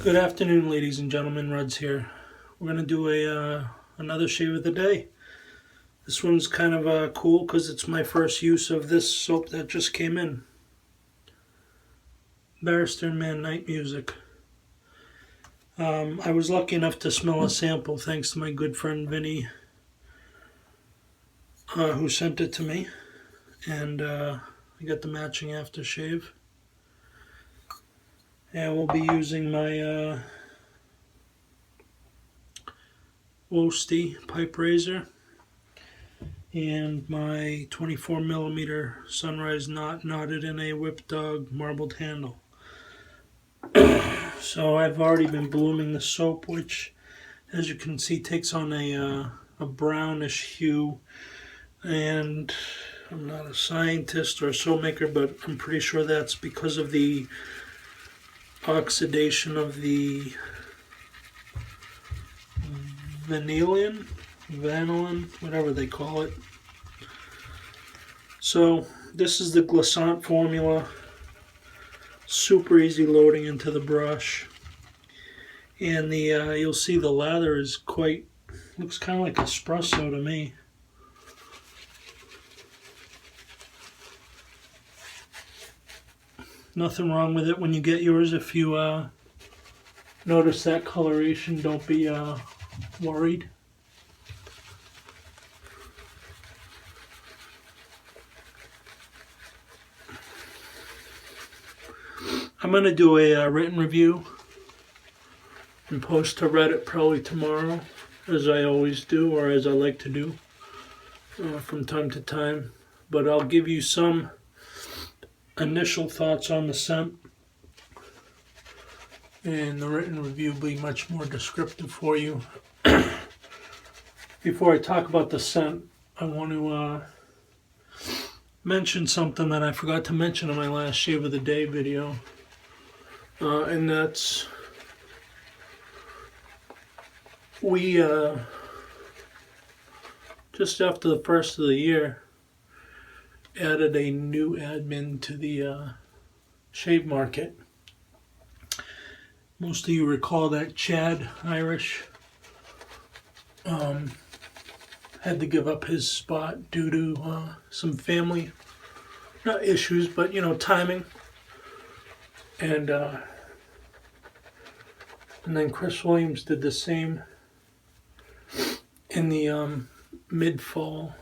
Good afternoon, ladies and gentlemen. Ruds here. We're gonna do another shave of the day. This one's kind of cool because it's my first use of this soap that just came in. Barrister Mann Night music. I was lucky enough to smell a sample thanks to my good friend Vinny, who sent it to me, and I got the matching aftershave. And we'll be using my Wosty pipe razor and my 24 millimeter sunrise knot knotted in a whip dog marbled handle. So I've already been blooming the soap, which, as you can see, takes on a brownish hue. And I'm not a scientist or a soap maker, but I'm pretty sure that's because of the oxidation of the vanillin, whatever they call it. So this is the glissant formula. Super easy loading into the brush, and the you'll see the lather is looks kind of like espresso to me. Nothing wrong with it when you get yours. If you notice that coloration, don't be worried. I'm going to do a written review and post to Reddit probably tomorrow, as I always do, or as I like to do from time to time. But I'll give you some initial thoughts on the scent, and the written review will be much more descriptive for you. Before I talk about the scent, I want to mention something that I forgot to mention in my last Shave of the Day video. And that's, we, just after the first of the year, added a new admin to the shave market. Most of you recall that Chad Irish had to give up his spot due to some family, not issues, but timing. And then Chris Williams did the same in the mid-fall.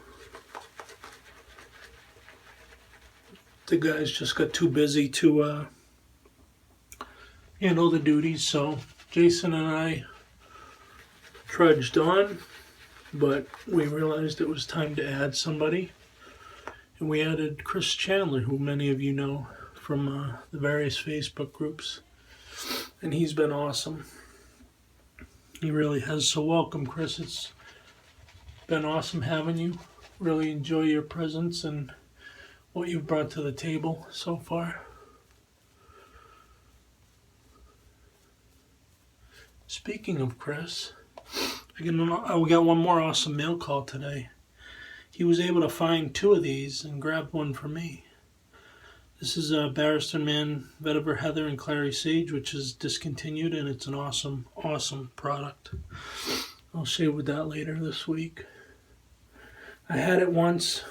The guys just got too busy to handle the duties, so Jason and I trudged on, but we realized it was time to add somebody, and we added Chris Chandler, who many of you know from the various Facebook groups, and he's been awesome. He really has. So welcome, Chris. It's been awesome having you. Really enjoy your presence and what you've brought to the table so far. Speaking of Chris, we got one more awesome mail call today. He was able to find 2 of these and grabbed one for me. This is Barrister Mann Vetiver Heather and Clary Sage, which is discontinued, and it's an awesome, awesome product. I'll shave with that later this week. I had it once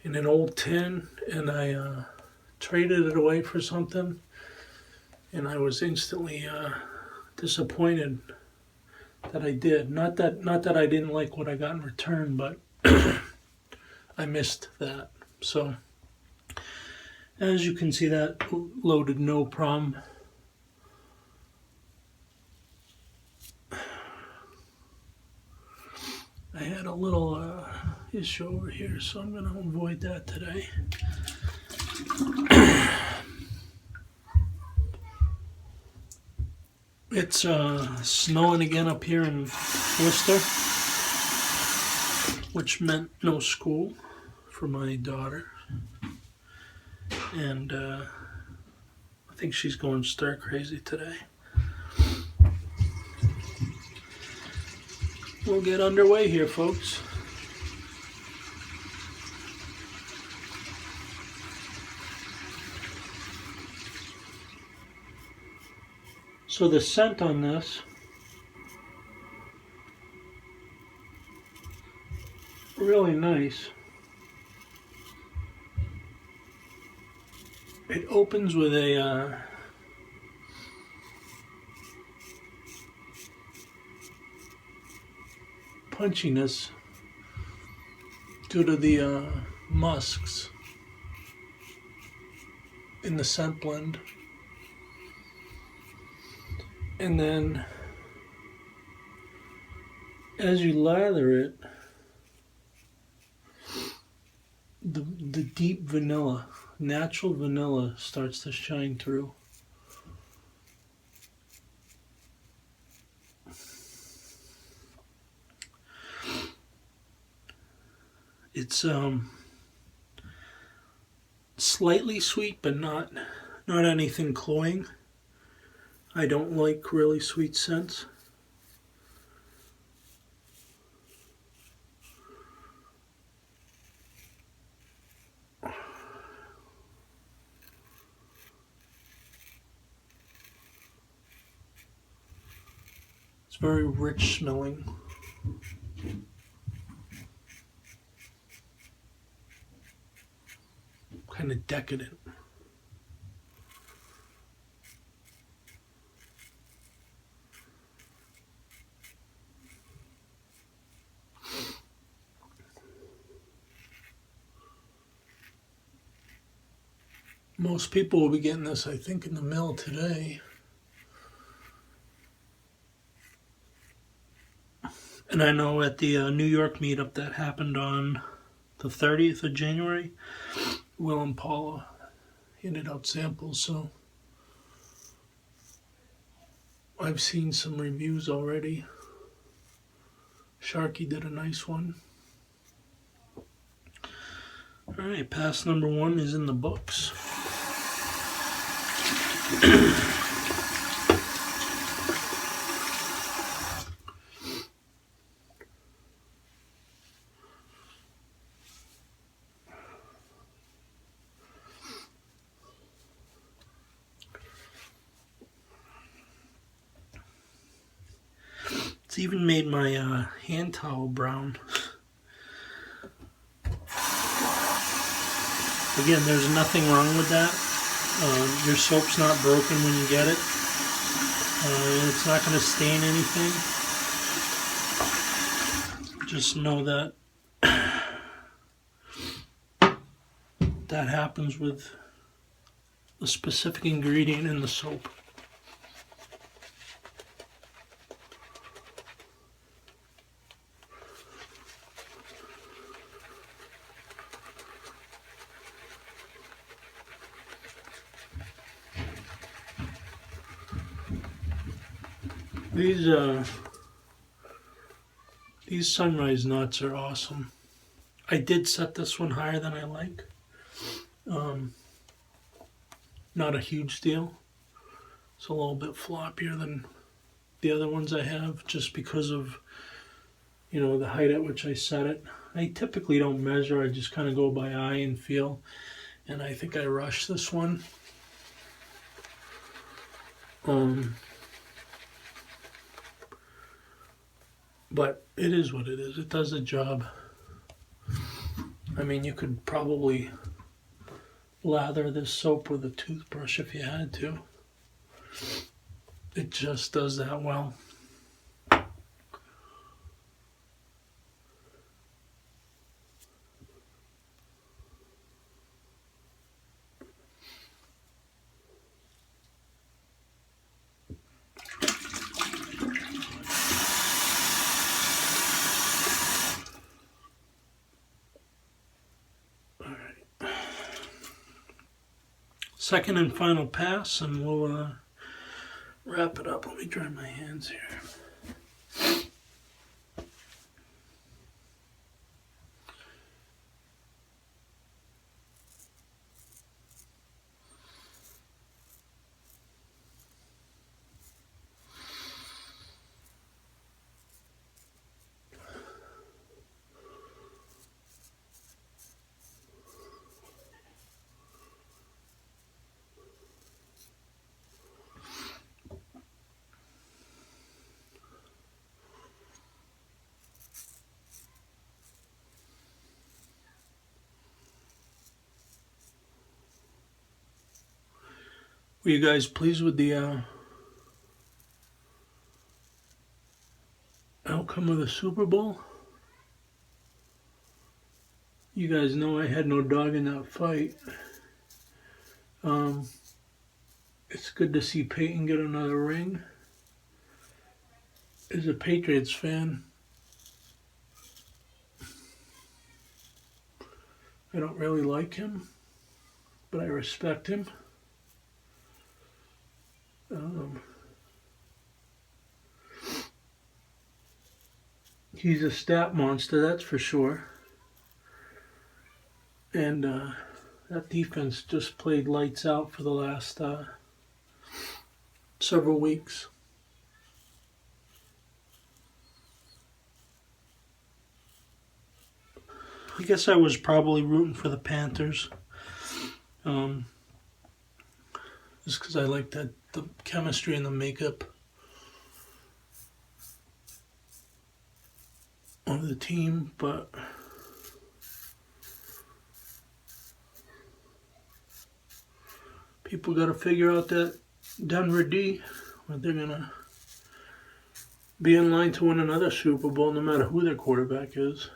in an old tin, and I traded it away for something, and I was instantly disappointed that I did. Not that I didn't like what I got in return, but I missed that. So, as you can see, that loaded no problem. I had a little issue over here, so I'm going to avoid that today. It's snowing again up here in Worcester, which meant no school for my daughter. And I think she's going stir crazy today. We'll get underway here, folks. So the scent on this, really nice. It opens with a punchiness due to the musks in the scent blend. And then as you lather it, the deep vanilla, natural vanilla starts to shine through. It's slightly sweet, but not anything cloying. I don't like really sweet scents. It's very rich smelling. Kind of decadent. Most people will be getting this, I think, in the mail today. And I know at the New York meetup that happened on the 30th of January, Will and Paula handed out samples, so I've seen some reviews already. Sharky did a nice one. Alright, pass number 1 is in the books. It's even made my hand towel brown. Again, there's nothing wrong with that. Your soap's not broken when you get it. It's not going to stain anything. Just know that that happens with a specific ingredient in the soap. These sunrise nuts are awesome. I did set this one higher than I like. Not a huge deal. It's a little bit floppier than the other ones I have, just because of, you know, the height at which I set it. I typically don't measure. I just kind of go by eye and feel. And I think I rushed this one. But it is what it is. It does the job. I mean, you could probably lather this soap with a toothbrush if you had to. It just does that well. Second and final pass, and we'll wrap it up. Let me dry my hands here. Were you guys pleased with the outcome of the Super Bowl? You guys know I had no dog in that fight. It's good to see Peyton get another ring. As a Patriots fan, I don't really like him, but I respect him. He's a stat monster, that's for sure. And that defense just played lights out for the last several weeks. I guess I was probably rooting for the Panthers. Just because I like the chemistry and the makeup of the team, but people got to figure out that Denver D, where they're going to be in line to win another Super Bowl no matter who their quarterback is.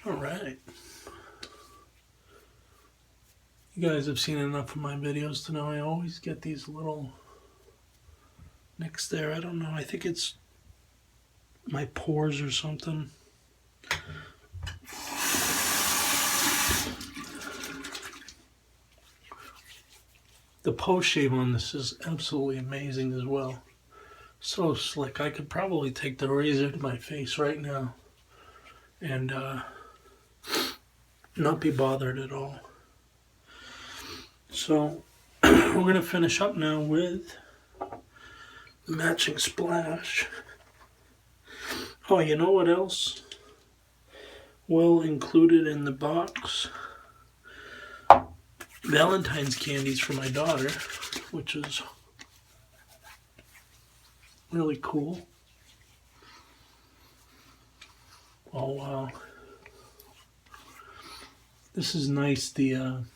All right. You guys have seen enough of my videos to know I always get these little nicks there. I don't know. I think it's my pores or something. The post shave on this is absolutely amazing as well. So slick. I could probably take the razor to my face right now and not be bothered at all. So we're going to finish up now with the matching splash. Oh, you know what else? Well included in the box. Valentine's candies for my daughter, which is really cool. Oh wow. This is nice. The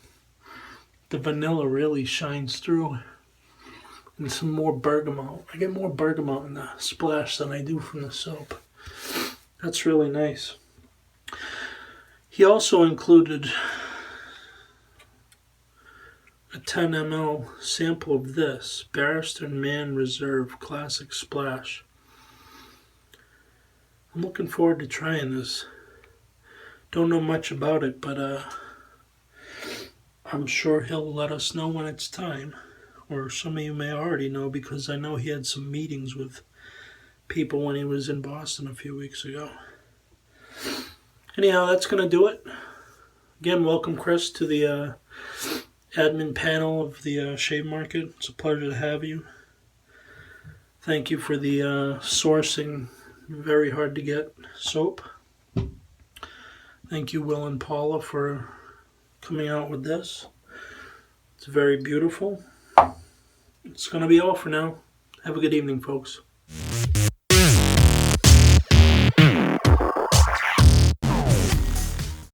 vanilla really shines through. And some more bergamot. I get more bergamot in the splash than I do from the soap. That's really nice. He also included a 10 ml sample of this Barrister Mann Reserve Classic Splash. I'm looking forward to trying this. Don't know much about it, but I'm sure he'll let us know when it's time. Or some of you may already know, because I know he had some meetings with people when he was in Boston a few weeks ago. Anyhow, that's going to do it. Again, welcome, Chris, to the admin panel of the Shave Market. It's a pleasure to have you. Thank you for the sourcing very hard to get soap. Thank you, Will and Paula, for coming out with this. It's very beautiful. It's going to be all for now. Have a good evening, folks.